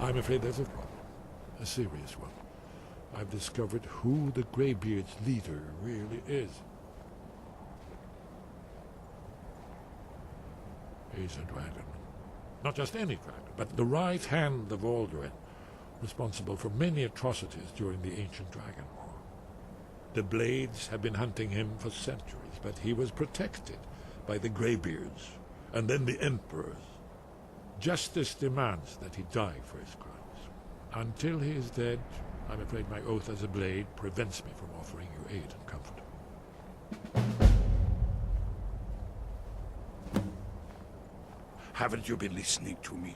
I'm afraid there's a problem. A serious one. I've discovered who the Greybeard's leader really is. He's a dragon. Not just any dragon, but the right hand of Alduin, responsible for many atrocities during the Ancient Dragon War. The Blades have been hunting him for centuries, but he was protected by the Greybeards, and then the Emperors. Justice demands that he die for his crimes. Until he is dead, I'm afraid my oath as a Blade prevents me from offering you aid and comfort. Haven't you been listening to me?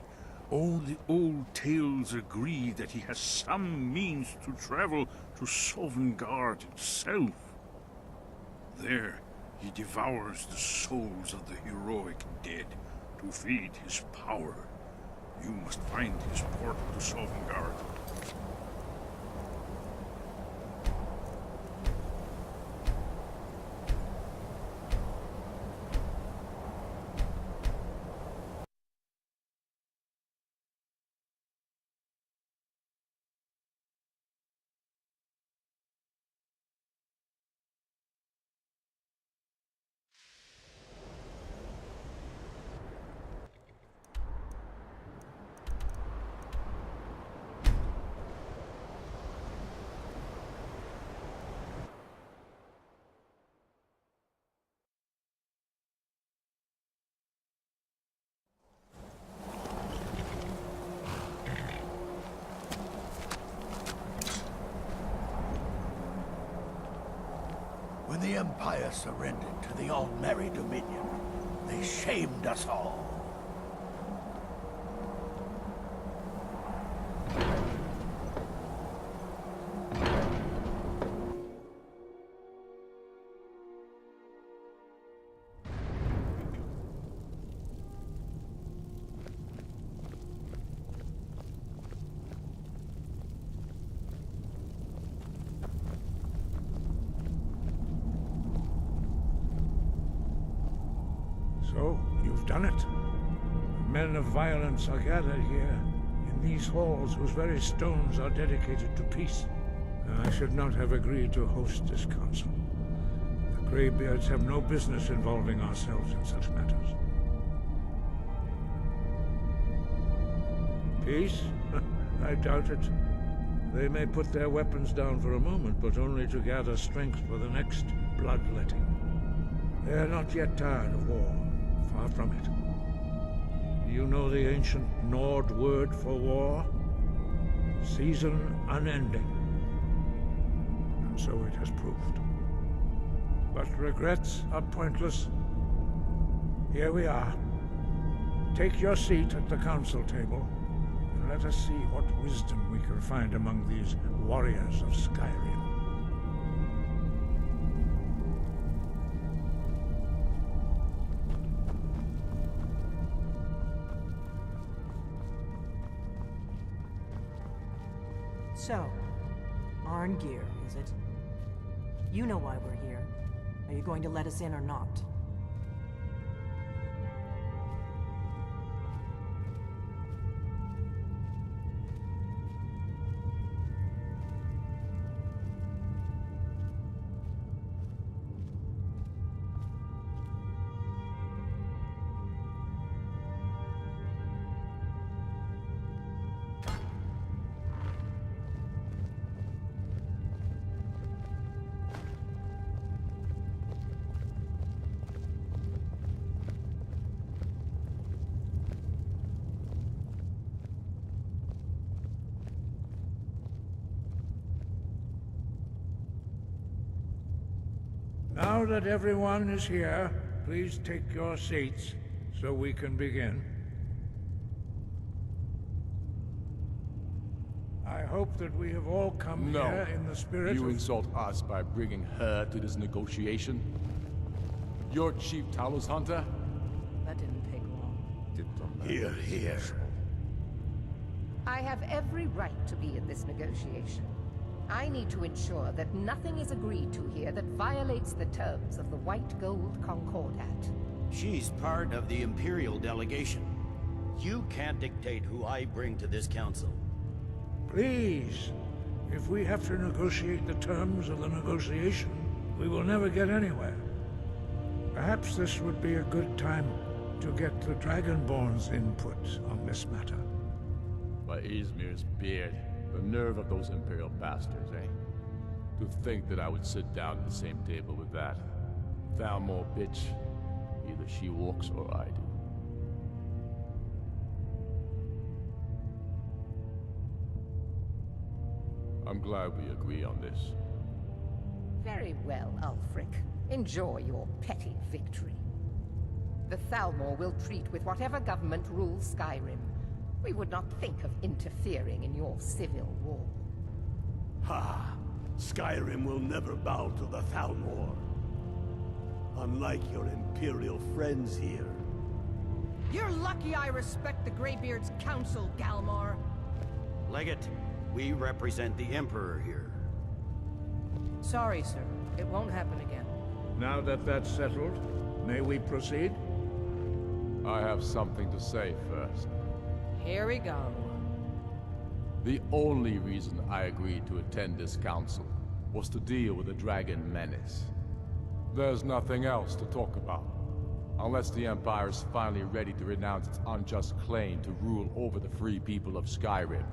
All the old tales agree that he has some means to travel to Sovngarde itself. There, he devours the souls of the heroic dead to feed his power. You must find his portal to Sovngarde. When the Empire surrendered to the All-Merry Dominion, they shamed us all. So, you've done it. Men of violence are gathered here, in these halls whose very stones are dedicated to peace. I should not have agreed to host this council. The Greybeards have no business involving ourselves in such matters. Peace? I doubt it. They may put their weapons down for a moment, but only to gather strength for the next bloodletting. They are not yet tired of war. Far from it. You know the ancient Nord word for war? Season unending. And so it has proved. But regrets are pointless. Here we are. Take your seat at the council table, and let us see what wisdom we can find among these warriors of Skyrim. So, Arngeir, is it? You know why we're here. Are you going to let us in or not? Now that everyone is here, please take your seats so we can begin. I hope that we have all come here in the spirit You of... insult us by bringing her to this negotiation? You're Chief Talos Hunter? That didn't take long. Here, here. I have every right to be in this negotiation. I need to ensure that nothing is agreed to here that violates the terms of the White Gold Concordat. She's part of the Imperial delegation. You can't dictate who I bring to this council. Please, if we have to negotiate the terms of the negotiation, we will never get anywhere. Perhaps this would be a good time to get the Dragonborn's input on this matter. By Izmir's beard, the nerve of those Imperial bastards, eh? To think that I would sit down at the same table with that Thalmor bitch. Either she walks or I do. I'm glad we agree on this. Very well, Ulfric. Enjoy your petty victory. The Thalmor will treat with whatever government rules Skyrim. We would not think of interfering in your civil war. Ha! Skyrim will never bow to the Thalmor. Unlike your Imperial friends here. You're lucky I respect the Greybeard's council, Galmar. Legate, we represent the Emperor here. Sorry, sir. It won't happen again. Now that that's settled, may we proceed? I have something to say first. Here we go. The only reason I agreed to attend this council was to deal with the dragon menace. There's nothing else to talk about. Unless the Empire is finally ready to renounce its unjust claim to rule over the free people of Skyrim.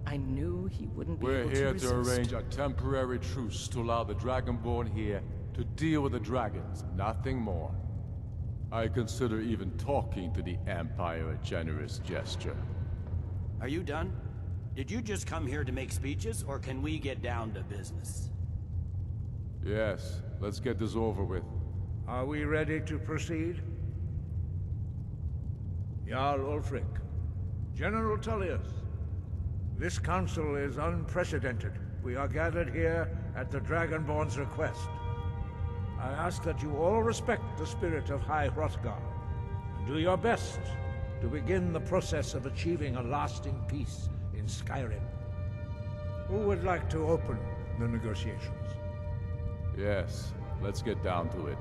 I knew he wouldn't be We're able here to to resist. arrange a temporary truce to allow the Dragonborn here to deal with the dragons, nothing more. I consider even talking to the Empire a generous gesture. Are you done? Did you just come here to make speeches, or can we get down to business? Yes, let's get this over with. Are we ready to proceed? Jarl Ulfric, General Tullius, this council is unprecedented. We are gathered here at the Dragonborn's request. I ask that you all respect the spirit of High Hrothgar, and do your best to begin the process of achieving a lasting peace in Skyrim. Who would like to open the negotiations? Yes, let's get down to it.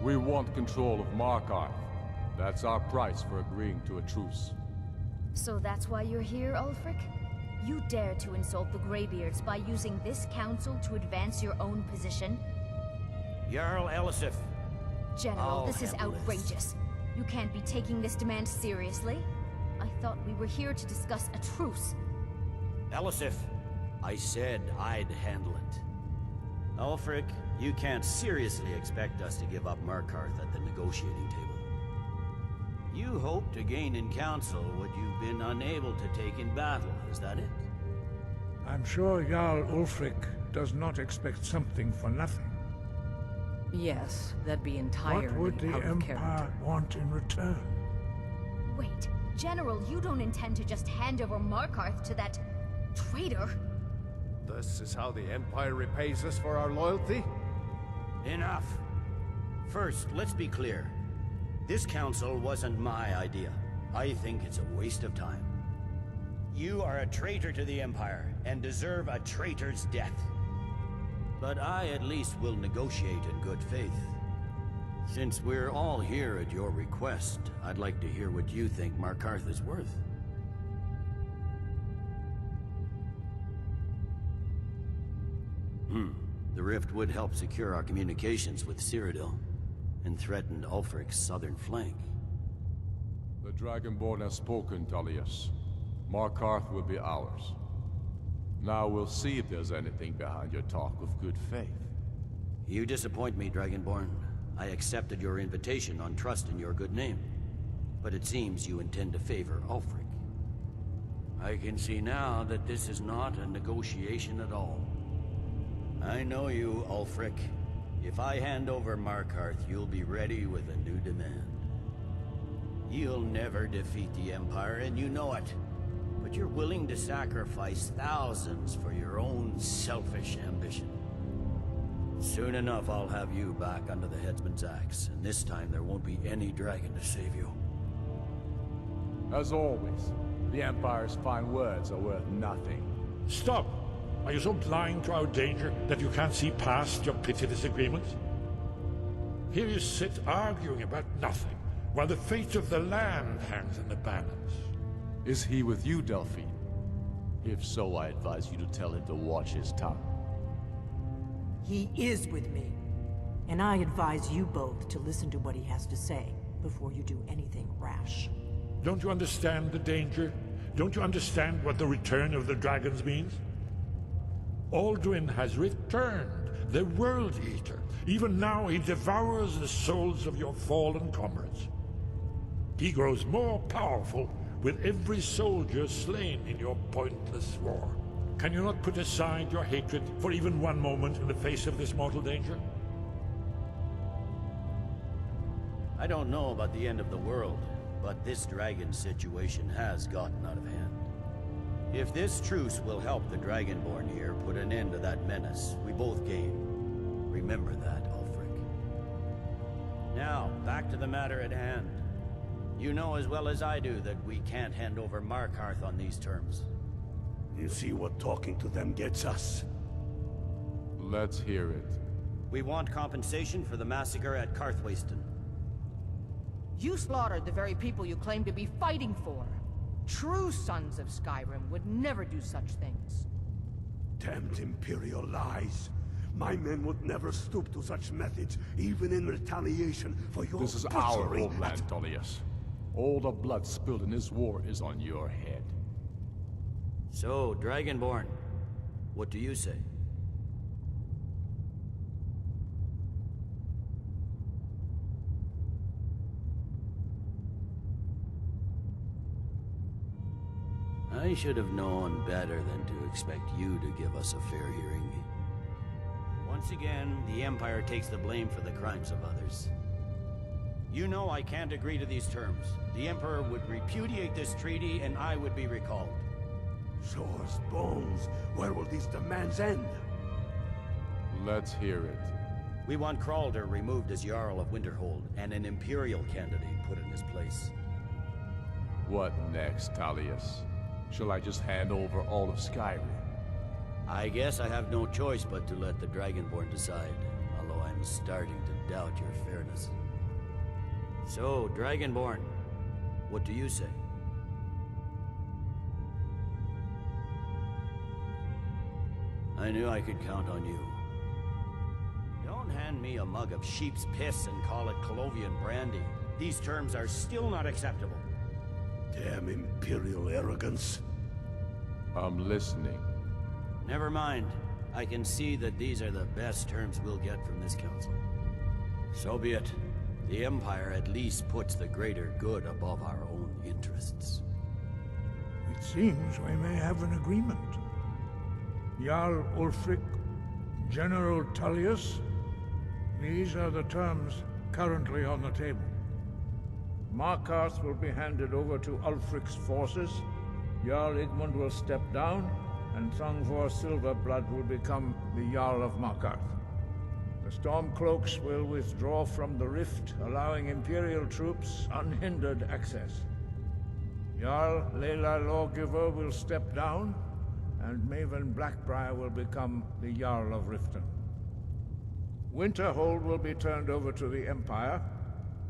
We want control of Markarth. That's our price for agreeing to a truce. So that's why you're here, Ulfric? You dare to insult the Greybeards by using this council to advance your own position? Jarl Elisif. General, this is handle this. outrageous. You can't be taking this demand seriously. I thought we were here to discuss a truce. Elisif, I said I'd handle it. Ulfric, you can't seriously expect us to give up Markarth at the negotiating table. You hope to gain in council what you've been unable to take in battle, is that it? I'm sure Jarl Ulfric does not expect something for nothing. Yes, that'd be entirely What would the out of Empire character. want in return? Wait, General, you don't intend to just hand over Markarth to that traitor? This is how the Empire repays us for our loyalty? Enough. First, let's be clear. This council wasn't my idea. I think it's a waste of time. You are a traitor to the Empire, and deserve a traitor's death. But I at least will negotiate in good faith. Since we're all here at your request, I'd like to hear what you think Markarth is worth. The rift would help secure our communications with Cyrodiil, and threatened Ulfric's southern flank. The Dragonborn has spoken, Tullius. Markarth will be ours. Now we'll see if there's anything behind your talk of good faith. You disappoint me, Dragonborn. I accepted your invitation on trust in your good name. But it seems you intend to favor Ulfric. I can see now that this is not a negotiation at all. I know you, Ulfric. If I hand over Markarth, you'll be ready with a new demand. You'll never defeat the Empire, and you know it. But you're willing to sacrifice thousands for your own selfish ambition. Soon enough, I'll have you back under the headsman's axe, and this time there won't be any dragon to save you. As always, the Empire's fine words are worth nothing. Stop! Are you so blind to our danger that you can't see past your petty disagreements? Here you sit arguing about nothing, while the fate of the land hangs in the balance. Is he with you, Delphine? If so, I advise you to tell him to watch his tongue. He is with me. And I advise you both to listen to what he has to say before you do anything rash. Don't you understand the danger? Don't you understand what the return of the dragons means? Alduin has returned, the World Eater. Even now he devours the souls of your fallen comrades. He grows more powerful with every soldier slain in your pointless war. Can you not put aside your hatred for even one moment in the face of this mortal danger? I don't know about the end of the world, but this dragon situation has gotten out of hand. If this truce will help the Dragonborn here put an end to that menace, we both gain. Remember that, Ulfric. Now, back to the matter at hand. You know as well as I do that we can't hand over Markarth on these terms. You see what talking to them gets us? Let's hear it. We want compensation for the massacre at Karthwasten. You slaughtered the very people you claim to be fighting for. True sons of Skyrim would never do such things. Damned Imperial lies. My men would never stoop to such methods, even in retaliation for your This is our homeland, Tullius. All the blood spilled in this war is on your head. So, Dragonborn, what do you say? I should have known better than to expect you to give us a fair hearing. Once again, the Empire takes the blame for the crimes of others. You know I can't agree to these terms. The Emperor would repudiate this treaty and I would be recalled. Shores, bones, where will these demands end? Let's hear it. We want Kralder removed as Jarl of Winterhold and an Imperial candidate put in his place. What next, Tullius? Shall I just hand over all of Skyrim? I guess I have no choice but to let the Dragonborn decide, although I'm starting to doubt your fairness. So, Dragonborn, what do you say? I knew I could count on you. Don't hand me a mug of sheep's piss and call it Colovian brandy. These terms are still not acceptable. Damn Imperial arrogance. I'm listening. Never mind. I can see that these are the best terms we'll get from this council. So be it. The Empire at least puts the greater good above our own interests. It seems we may have an agreement. Jarl Ulfric, General Tullius, these are the terms currently on the table. Markarth will be handed over to Ulfric's forces, Jarl Igmund will step down, and Thongvor Silverblood will become the Jarl of Markarth. The Stormcloaks will withdraw from the rift, allowing Imperial troops unhindered access. Jarl Layla Lawgiver will step down, and Maven Blackbriar will become the Jarl of Riften. Winterhold will be turned over to the Empire,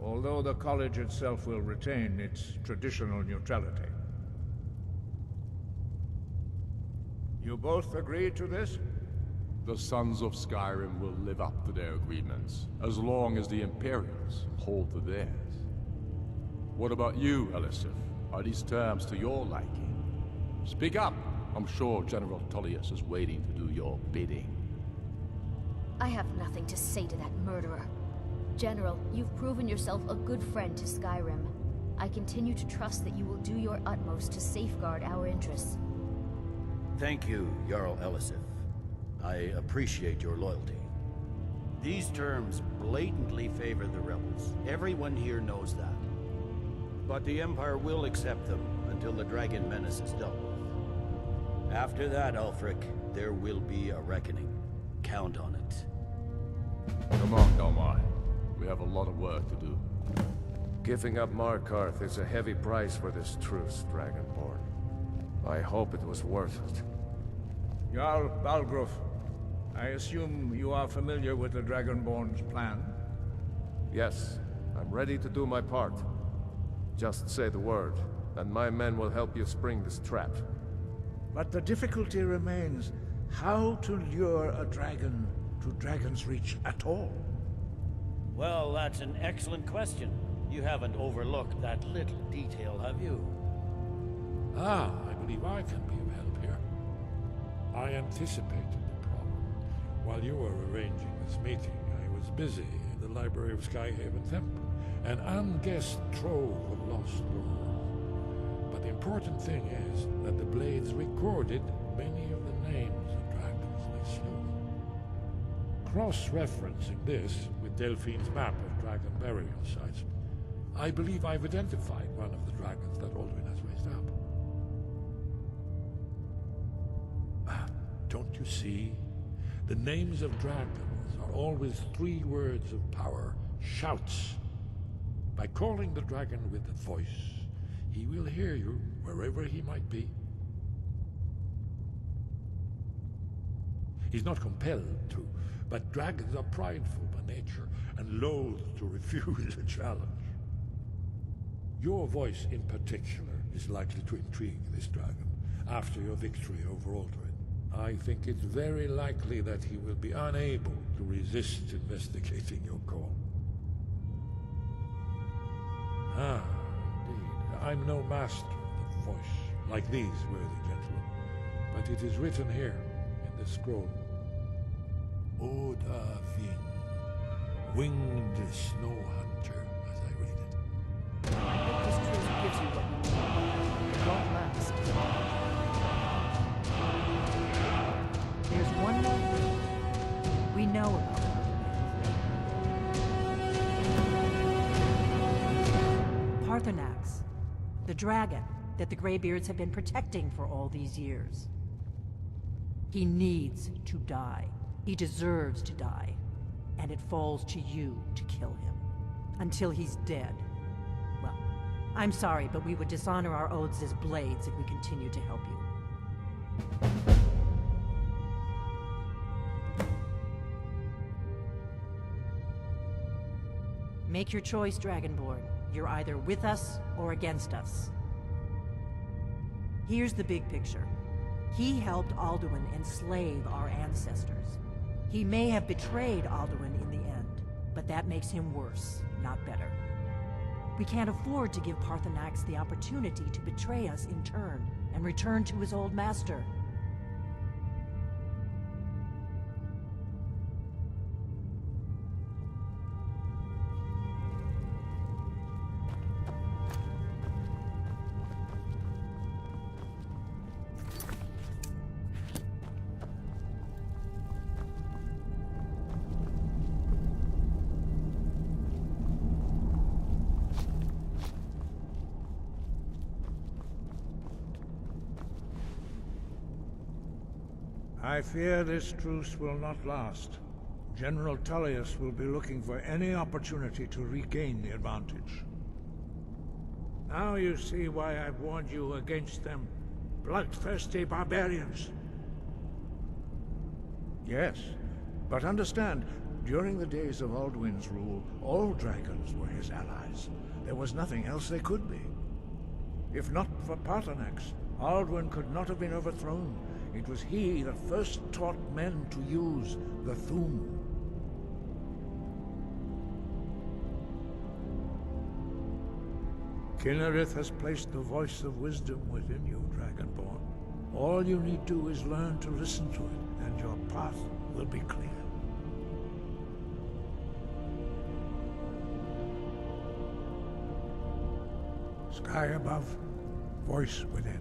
although the college itself will retain its traditional neutrality. You both agree to this? The Sons of Skyrim will live up to their agreements, as long as the Imperials hold to theirs. What about you, Elisif? Are these terms to your liking? Speak up! I'm sure General Tullius is waiting to do your bidding. I have nothing to say to that murderer. General, you've proven yourself a good friend to Skyrim. I continue to trust that you will do your utmost to safeguard our interests. Thank you, Jarl Elisif. I appreciate your loyalty. These terms blatantly favor the rebels. Everyone here knows that. But the Empire will accept them until the Dragon Menace is dealt with. After that, Ulfric, there will be a reckoning. Count on it. Come on, Delmar. We have a lot of work to do. Giving up Markarth is a heavy price for this truce, Dragonborn. I hope it was worth it. Jarl Balgruuf, I assume you are familiar with the Dragonborn's plan? Yes, I'm ready to do my part. Just say the word, and my men will help you spring this trap. But the difficulty remains how to lure a dragon to Dragon's Reach at all. Well, that's an excellent question. You haven't overlooked that little detail, have you? Ah, I believe I can be of help here. I anticipated the problem. While you were arranging this meeting, I was busy in the library of Skyhaven Temple, an unguessed trove of lost lore. But the important thing is that the blades recorded many of the names of dragons they slew. Cross-referencing this with Delphine's map of dragon burial sites, I believe I've identified one of the dragons that Alduin has raised up. Don't you see? The names of dragons are always 3 words of power, shouts. By calling the dragon with a voice, he will hear you wherever he might be. He's not compelled to, but dragons are prideful by nature and loath to refuse a challenge. Your voice in particular is likely to intrigue this dragon after your victory over Alduin. I think it's very likely that he will be unable to resist investigating your call. Ah, indeed. I'm no master of the voice, like these worthy gentlemen, but it is written here in the scroll. Oda Ving, winged snow hunter, as I read it. I hope this truth gives you what you need. It won't last. There's one more thing we know about it. Parthenax, the dragon that the Greybeards have been protecting for all these years. He needs to die. He deserves to die. And it falls to you to kill him. Until he's dead. Well, I'm sorry, but we would dishonor our oaths as blades if we continue to help you. Make your choice, Dragonborn. You're either with us or against us. Here's the big picture. He helped Alduin enslave our ancestors. He may have betrayed Alduin in the end, but that makes him worse, not better. We can't afford to give Parthenax the opportunity to betray us in turn and return to his old master. I fear this truce will not last. General Tullius will be looking for any opportunity to regain the advantage. Now you see why I've warned you against them bloodthirsty barbarians. Yes, but understand, during the days of Alduin's rule, all dragons were his allies. There was nothing else they could be. If not for Parthenax, Alduin could not have been overthrown. It was he that first taught men to use the Thu'um. Kinnereth has placed the voice of wisdom within you, Dragonborn. All you need do is learn to listen to it, and your path will be clear. Sky above, voice within.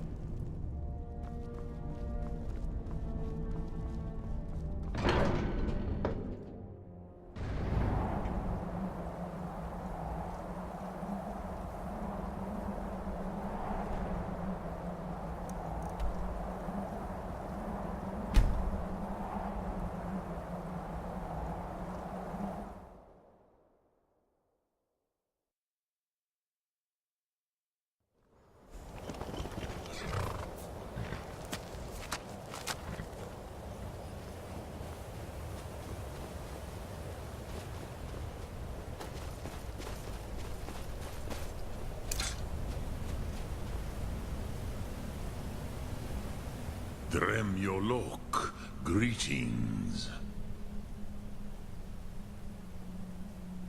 Dremyolok, greetings.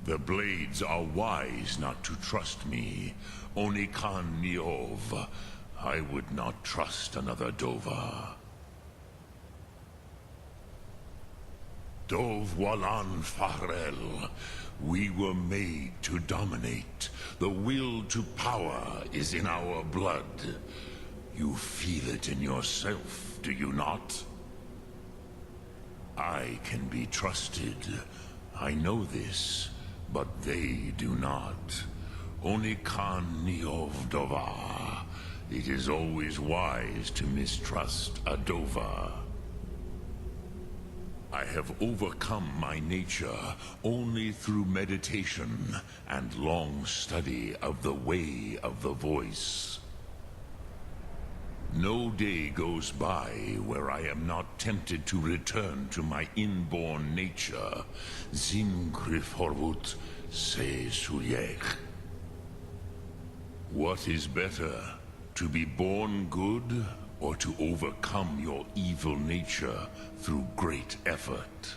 The Blades are wise not to trust me. Onikan Niov. I would not trust another Dova. Dov Walan Farel. We were made to dominate. The will to power is in our blood. You feel it in yourself, do you not? I can be trusted. I know this, but they do not. Onikan Niov Dova. It is always wise to mistrust a Dova. I have overcome my nature only through meditation and long study of the way of the voice. No day goes by where I am not tempted to return to my inborn nature. Zimgriforvut se suyech. What is better, to be born good, or to overcome your evil nature through great effort?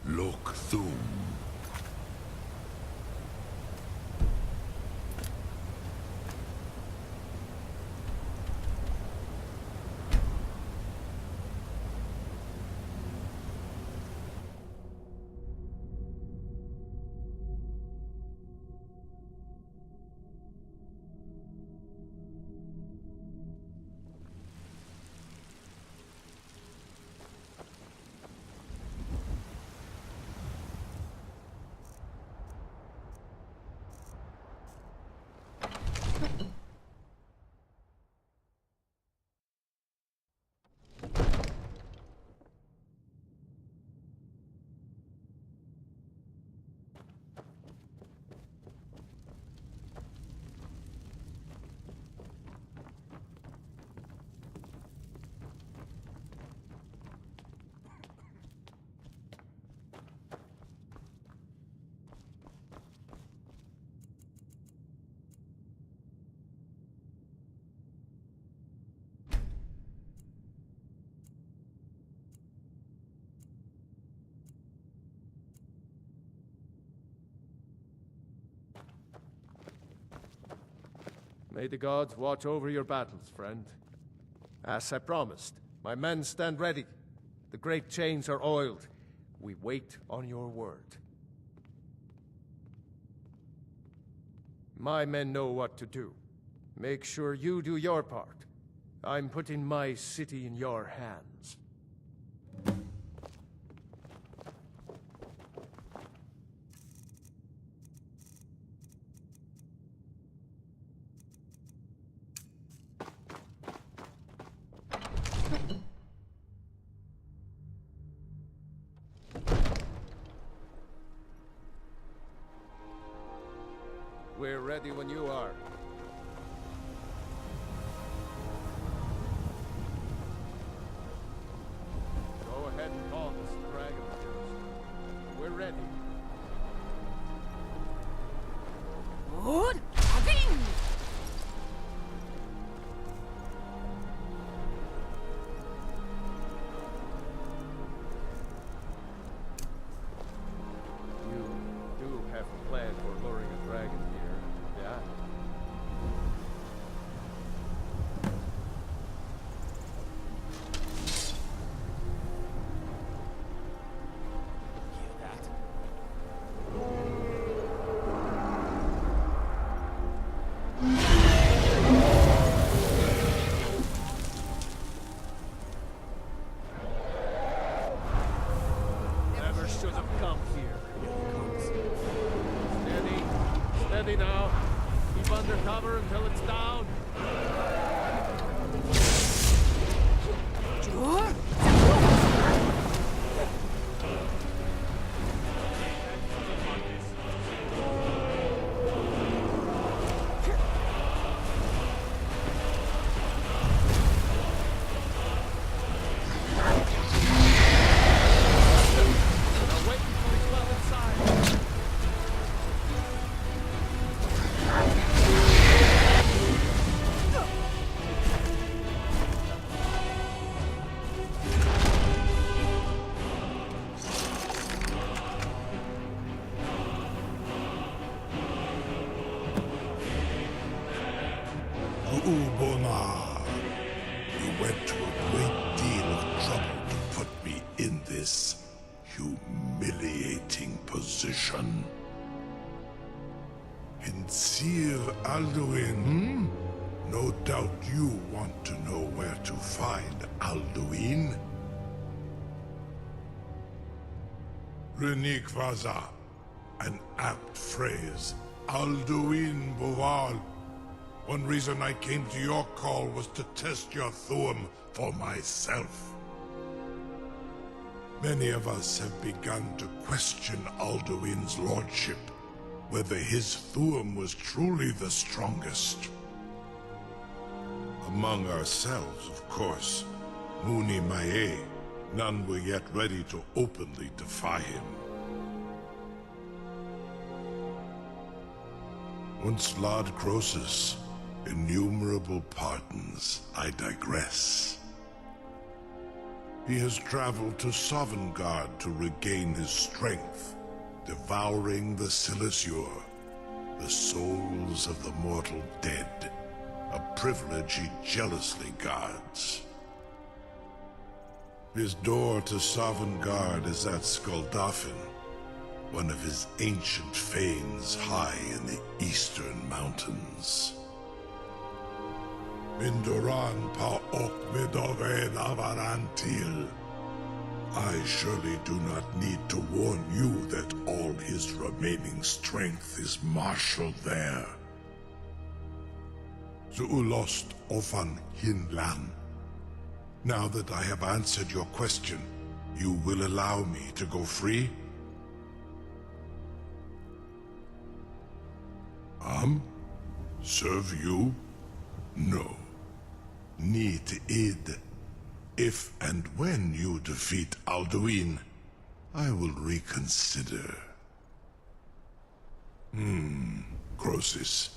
Lok Thum. May the gods watch over your battles, friend. As I promised, my men stand ready. The great chains are oiled. We wait on your word. My men know what to do. Make sure you do your part. I'm putting my city in your hands. We're ready when you are. Go ahead and call this dragon of yours. We're ready. Good. Dragon! You do have a plan for luring a dragon here, yeah? Never should have come here. Steady. Steady now. Keep under cover until it's down. Now wait until he's well inside. Ubonar, you went to a great deal of trouble to put me in this humiliating position. Hinsir Alduin, No doubt you want to know where to find Alduin. Renikvaza, an apt phrase. Alduin Boval. One reason I came to your call was to test your Thuum for myself. Many of us have begun to question Alduin's lordship, whether his Thuum was truly the strongest. Among ourselves, of course, Muni Mae, none were yet ready to openly defy him. Once Lord Croesus, innumerable pardons, I digress. He has traveled to Sovngarde to regain his strength, devouring the Silesure, the souls of the mortal dead, a privilege he jealously guards. His door to Sovngarde is at Skoldafen, one of his ancient fanes high in the eastern mountains. Mindoran pa ok midove navarantil. I surely do not need to warn you that all his remaining strength is marshaled there. Zuulost ofan hinlan. Now that I have answered your question, you will allow me to go free? Serve you? No. Need id. If and when you defeat Alduin, I will reconsider. Croesus.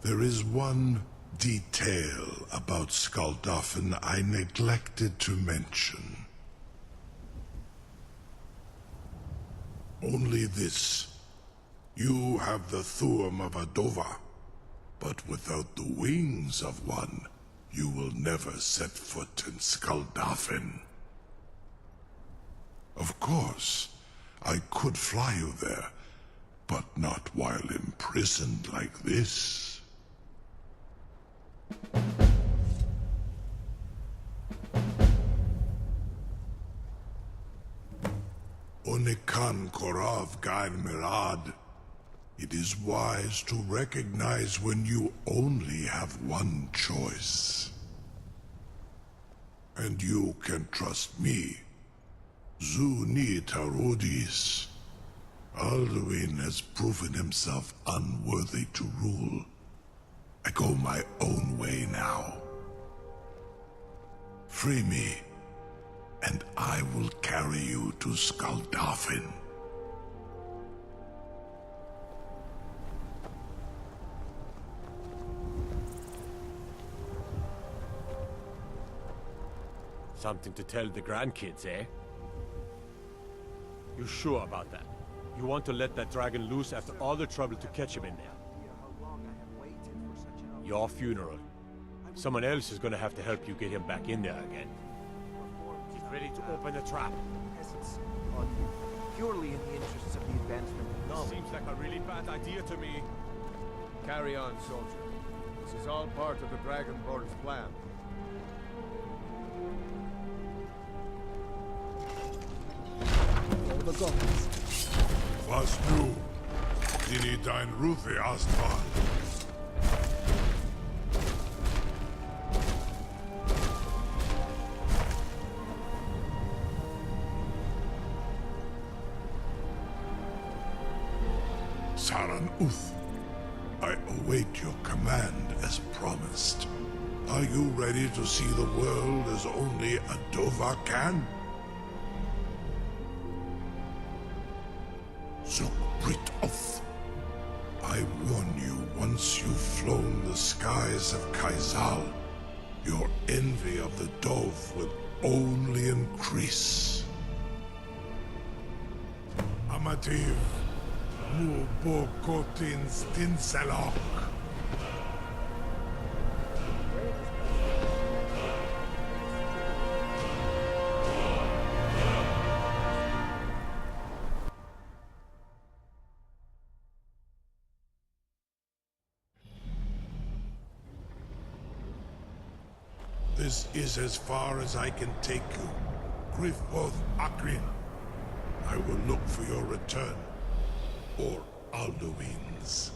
There is one detail about Skoldafen I neglected to mention. Only this. You have the Thuum of Adova, but without the wings of one, you will never set foot in Skoldafen. Of course, I could fly you there, but not while imprisoned like this. Onikan Korav Gair Mirad. It is wise to recognize when you only have one choice. And you can trust me. Zuni Tarudis. Alduin has proven himself unworthy to rule. I go my own way now. Free me, and I will carry you to Skoldafen. Something to tell the grandkids, eh? You sure about that? You want to let that dragon loose after all the trouble to catch him in there? Your funeral. Someone else is gonna have to help you get him back in there again. He's ready to open the trap. Purely in the interests of the advancement of knowledge. Seems like a really bad idea to me. Carry on, soldier. This is all part of the Dragonborn's plan. Was nu? Dini dein Ruthi Astval. Saran Uth, I await your command as promised. Are you ready to see the world as only Adova can? Zukbritoth. I warn you, once you've flown the skies of Kaizal, your envy of the Dove will only increase. Amativ, Mubokotin Stinselok. This is as far as I can take you. Griffith Akrin. I will look for your return. Or Alduin's.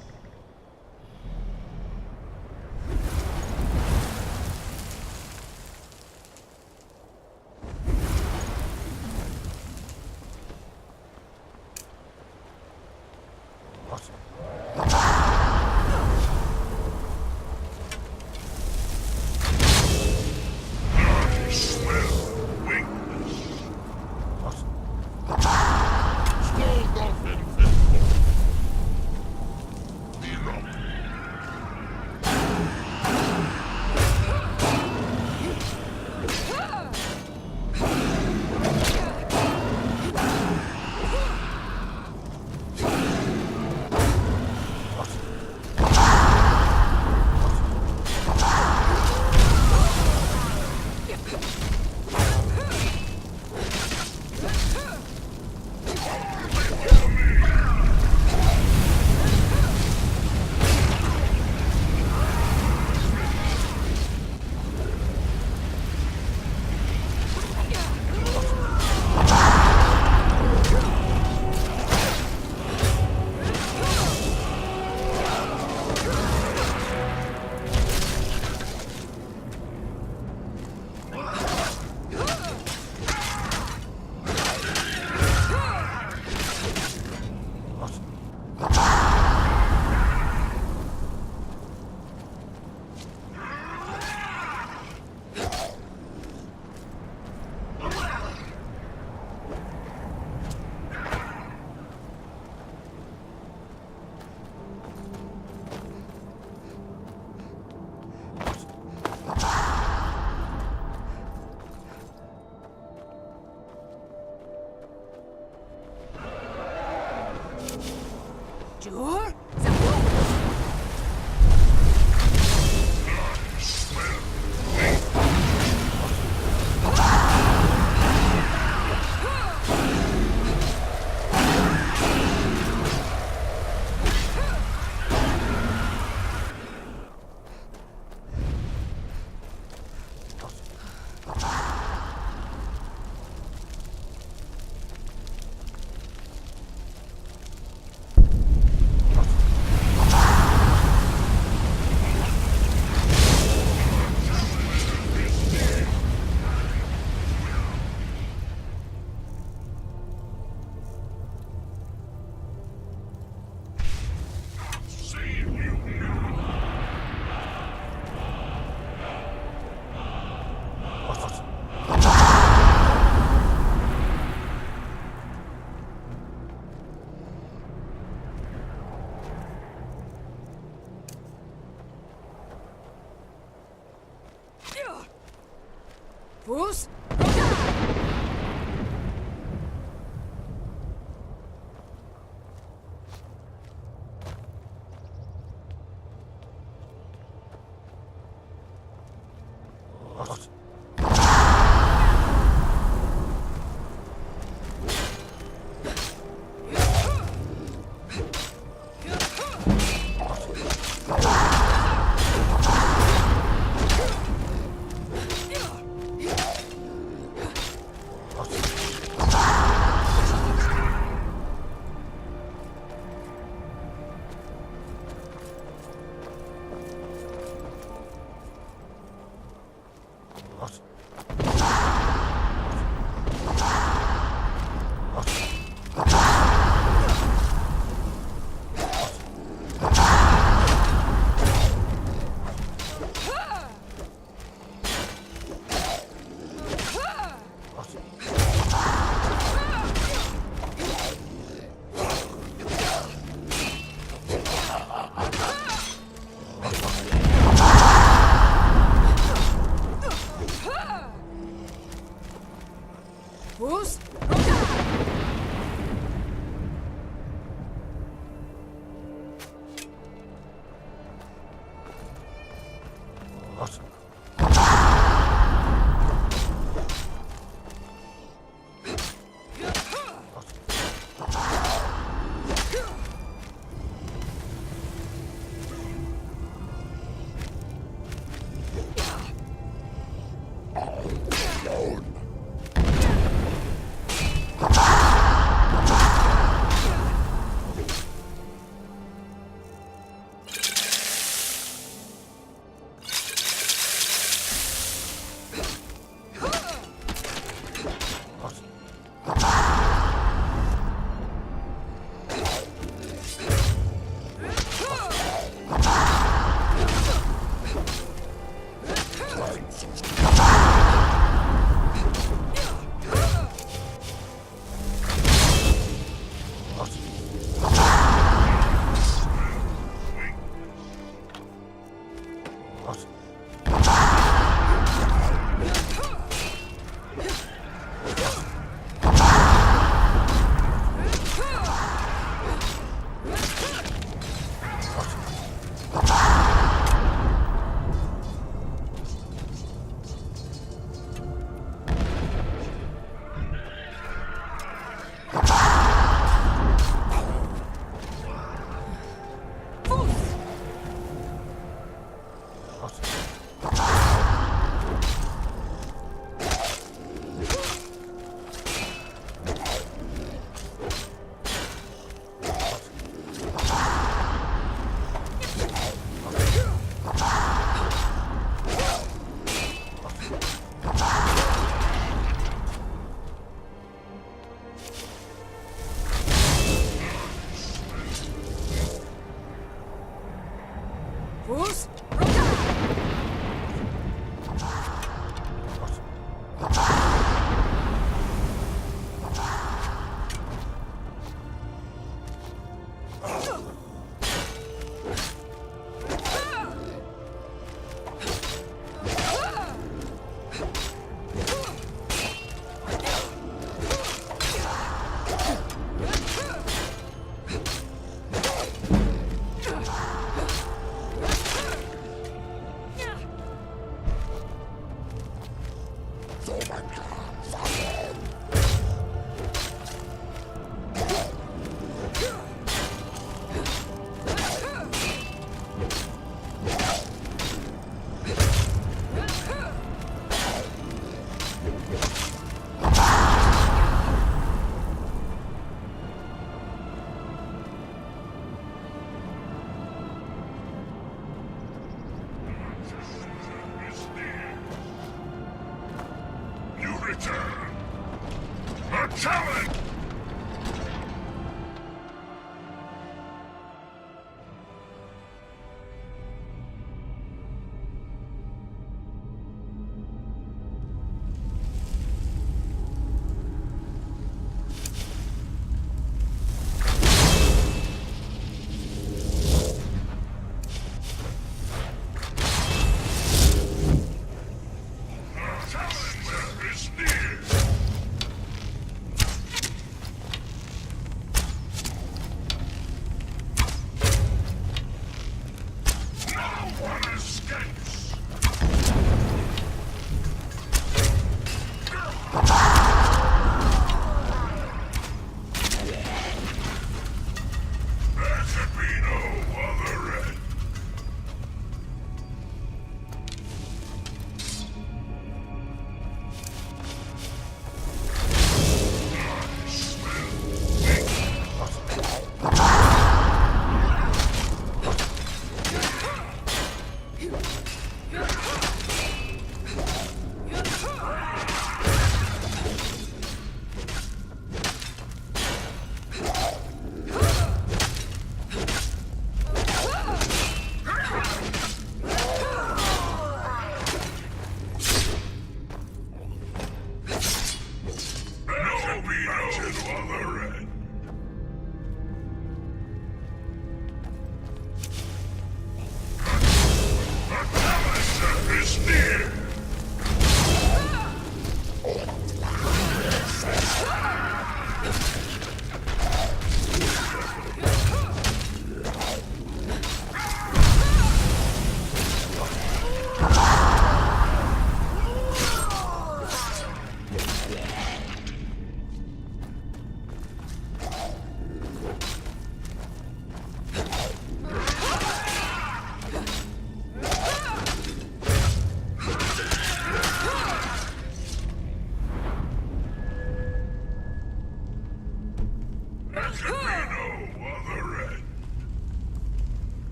Who's?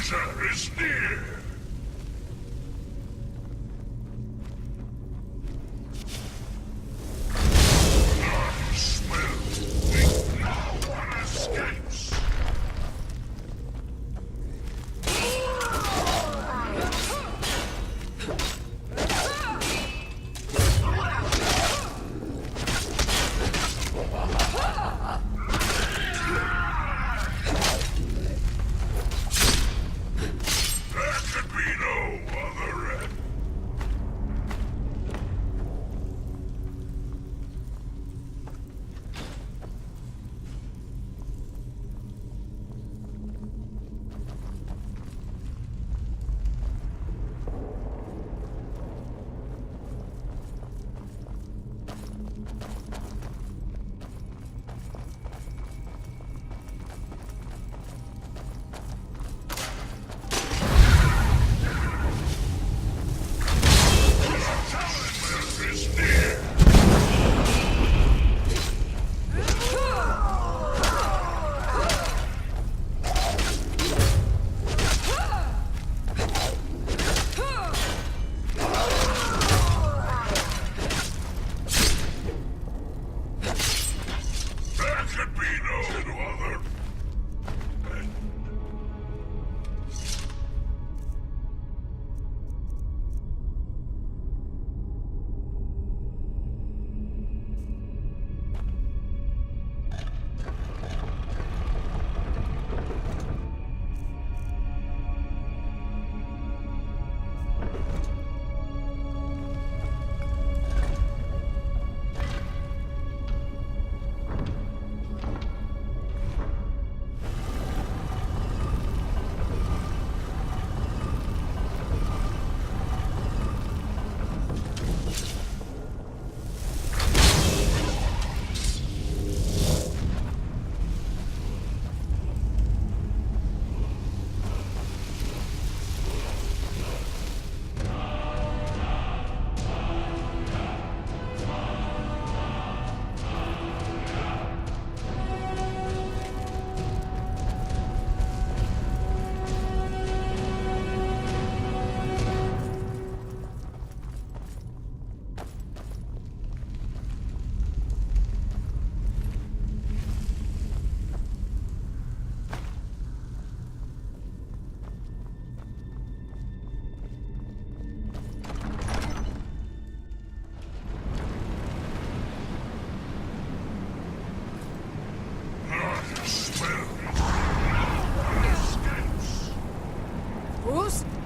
Danger is near! I smell. Think no one escapes! There could be no other end. Challenger is near! There could be no other end. I smell. No one escapes. Bruce?